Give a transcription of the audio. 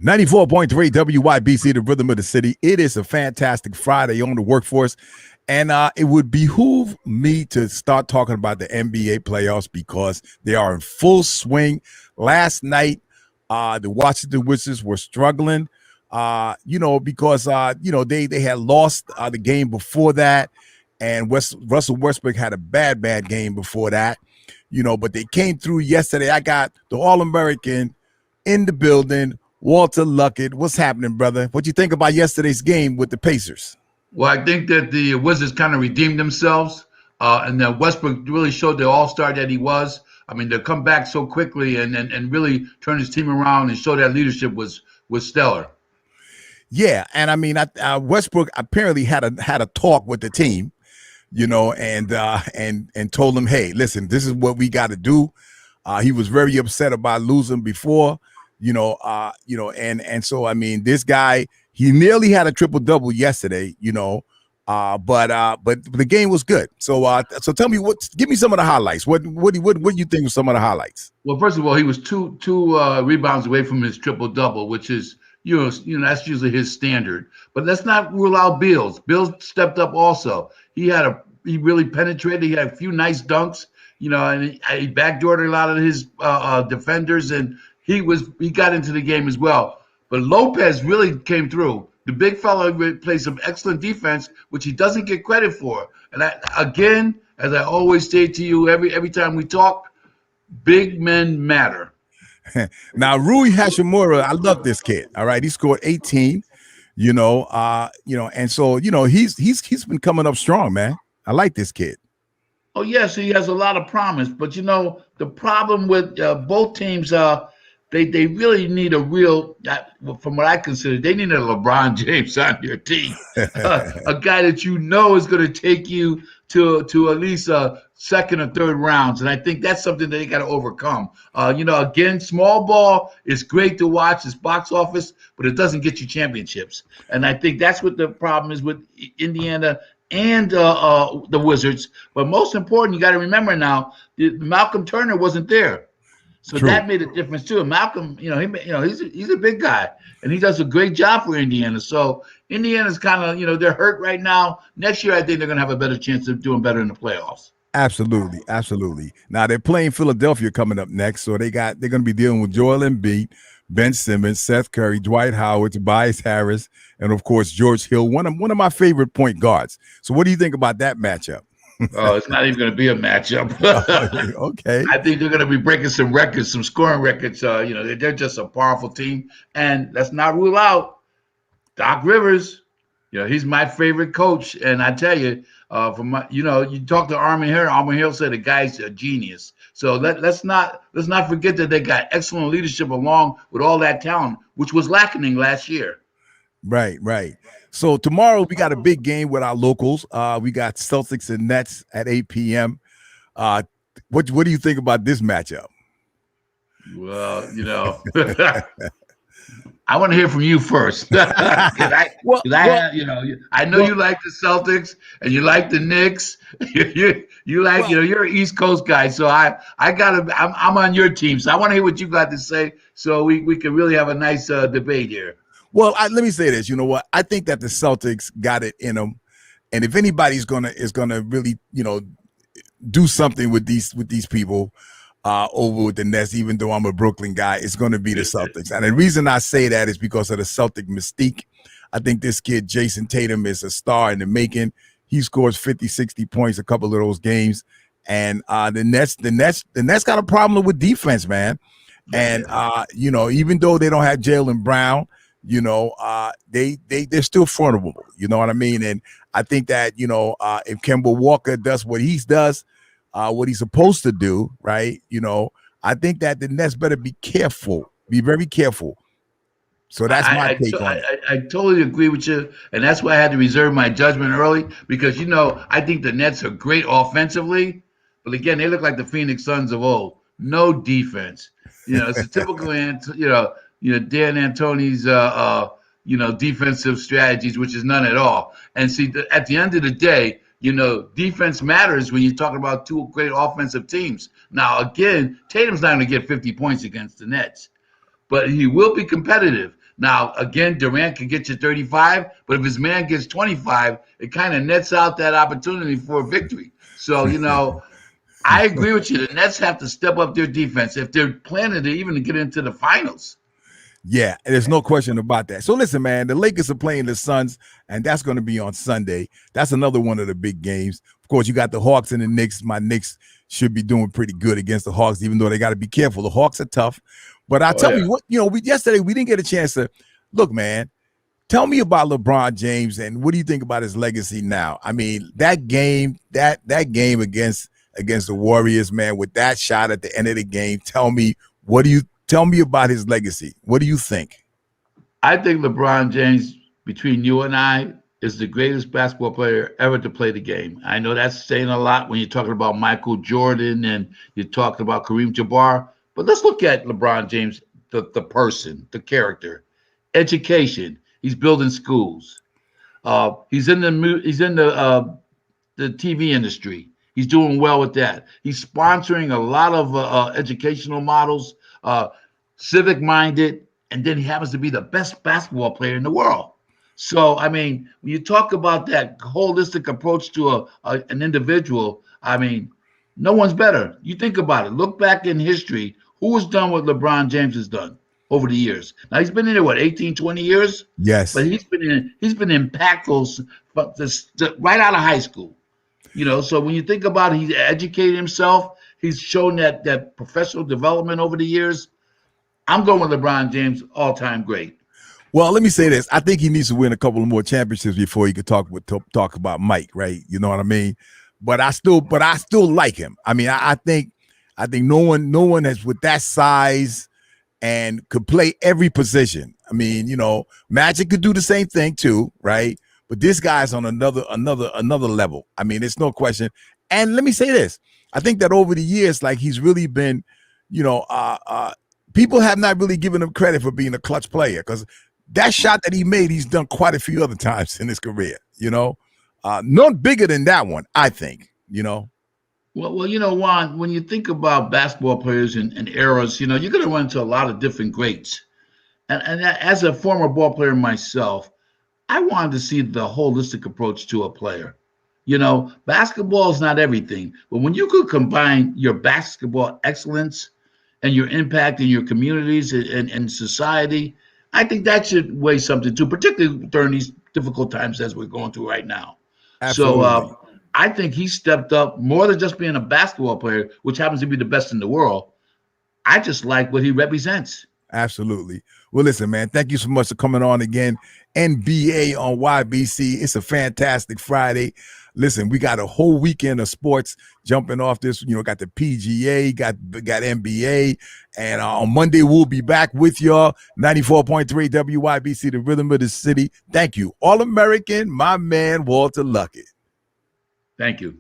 94.3 WYBC, the rhythm of the city. It is a fantastic Friday on the workforce. And it would behoove me to start talking about the NBA playoffs because they are in full swing. Last night, the Washington Wizards were struggling, because, they had lost the game before that. And Russell Westbrook had a bad game before that, but they came through yesterday. I got the All-American in the building, Walter Luckett. What's happening, brother? What you think about yesterday's game with the Pacers? Well, I think that the Wizards kind of redeemed themselves, and then Westbrook really showed the all-star that he was. I mean, to come back so quickly and really turn his team around and show that leadership was stellar. Yeah, and I mean, Westbrook apparently had a talk with the team, and told them, hey, listen, this is what we got to do. He was very upset about losing before, and so I mean, this guy, he nearly had a triple-double yesterday, but the game was good. So tell me give me some of the highlights. What do you think of some of the highlights? Well, first of all, he was two rebounds away from his triple-double, which is that's usually his standard. But let's not rule out Beals. Beals stepped up also. He really penetrated. He had a few nice dunks, and he backdoored a lot of his defenders, and he got into the game as well. But Lopez really came through. The big fella played some excellent defense, which he doesn't get credit for. And again, as I always say to you every time we talk, big men matter. Now, Rui Hachimura, I love this kid. All right, he scored 18. And so he's been coming up strong, man. I like this kid. Oh yes, he has a lot of promise. But the problem with both teams, they really need a real, from what I consider, they need a LeBron James on your team, a guy that is going to take you to at least second or third rounds, and I think that's something that they got to overcome. Again, small ball is great to watch, it's box office, but it doesn't get you championships, and I think that's what the problem is with Indiana and the Wizards. But most important, you got to remember now, Malcolm Turner wasn't there. So True. That made a difference too. And Malcolm, he's a big guy, and he does a great job for Indiana. So Indiana's kind of, they're hurt right now. Next year, I think they're going to have a better chance of doing better in the playoffs. Absolutely. Now they're playing Philadelphia coming up next, so they're going to be dealing with Joel Embiid, Ben Simmons, Seth Curry, Dwight Howard, Tobias Harris, and of course George Hill, one of my favorite point guards. So what do you think about that matchup? Oh, it's not even going to be a matchup. Okay. I think they're going to be breaking some records, some scoring records. They're just a powerful team. And let's not rule out Doc Rivers. He's my favorite coach. And I tell you, you talk to Armin Hill. Armin Hill said the guy's a genius. So let's not forget that they got excellent leadership along with all that talent, which was lacking last year. Right. So tomorrow we got a big game with our locals. We got Celtics and Nets at 8 p.m. What do you think about this matchup? Well, I want to hear from you first. I know you like the Celtics and you like the Knicks. you like, you're an East Coast guy. So I'm on your team. So I want to hear what you got to say so we can really have a nice debate here. Well, let me say this. You know what? I think that the Celtics got it in them, and if anybody's gonna really do something with these people over with the Nets, even though I'm a Brooklyn guy, it's gonna be the Celtics. And the reason I say that is because of the Celtic mystique. I think this kid Jason Tatum is a star in the making. He scores 50, 60 points a couple of those games, and the Nets got a problem with defense, man. And even though they don't have Jaylen Brown, they're still formidable. You know what I mean? And I think that, if Kemba Walker does what he does, what he's supposed to do, right? I think that the Nets better be very careful. So that's my take on it. I totally agree with you. And that's why I had to reserve my judgment early because, I think the Nets are great offensively. But again, they look like the Phoenix Suns of old. No defense. It's a typical, Dan Antoni's, defensive strategies, which is none at all. And see, at the end of the day, defense matters when you're talking about two great offensive teams. Now, again, Tatum's not going to get 50 points against the Nets, but he will be competitive. Now, again, Durant can get you 35, but if his man gets 25, it kind of nets out that opportunity for a victory. So, I agree with you. The Nets have to step up their defense if they're planning to even get into the finals. Yeah, there's no question about that. So listen, man, the Lakers are playing the Suns, and that's going to be on Sunday. That's another one of the big games. Of course, you got the Hawks and the Knicks. My Knicks should be doing pretty good against the Hawks, even though they got to be careful. The Hawks are tough. But I'll tell you what, yesterday we didn't get a chance to look, man. Tell me about LeBron James and what do you think about his legacy now? I mean, that game against the Warriors, man, with that shot at the end of the game. Tell me about his legacy. What do you think? I think LeBron James, between you and I, is the greatest basketball player ever to play the game. I know that's saying a lot when you're talking about Michael Jordan and you're talking about Kareem Jabbar, but let's look at LeBron James, the person, the character, education. He's building schools. He's in the TV industry. He's doing well with that. He's sponsoring a lot of educational models, civic minded, and then he happens to be the best basketball player in the world. So, I mean, when you talk about that holistic approach to an individual, I mean, no one's better. You think about it. Look back in history. Who has done what LeBron James has done over the years? Now, he's been in there, 18, 20 years? Yes. But he's been impactful right out of high school. So when you think about it, he's educated himself. He's shown that professional development over the years. I'm going with LeBron James, all-time great. Well, let me say this. I think he needs to win a couple of more championships before he could talk about Mike, right? You know what I mean? But I still like him. I mean, I think no one has with that size and could play every position. I mean, Magic could do the same thing too, right? But this guy's on another level. I mean, it's no question. And let me say this. I think that over the years, like he's really been, people have not really given him credit for being a clutch player because that shot that he made, he's done quite a few other times in his career, none bigger than that one, I think, Well, Juan, when you think about basketball players and eras, you're going to run into a lot of different greats. And as a former ball player myself, I wanted to see the holistic approach to a player. Basketball is not everything, but when you could combine your basketball excellence and your impact in your communities and society, I think that should weigh something too, particularly during these difficult times as we're going through right now. Absolutely. So I think he stepped up more than just being a basketball player, which happens to be the best in the world. I just like what he represents. Absolutely. Well, listen, man, thank you so much for coming on again. NBA on YBC. It's a fantastic Friday. Listen, we got a whole weekend of sports jumping off this. Got the PGA, got NBA, and on Monday we'll be back with y'all. 94.3 WYBC, the rhythm of the city. Thank you, All-American, my man Walter Luckett. Thank you.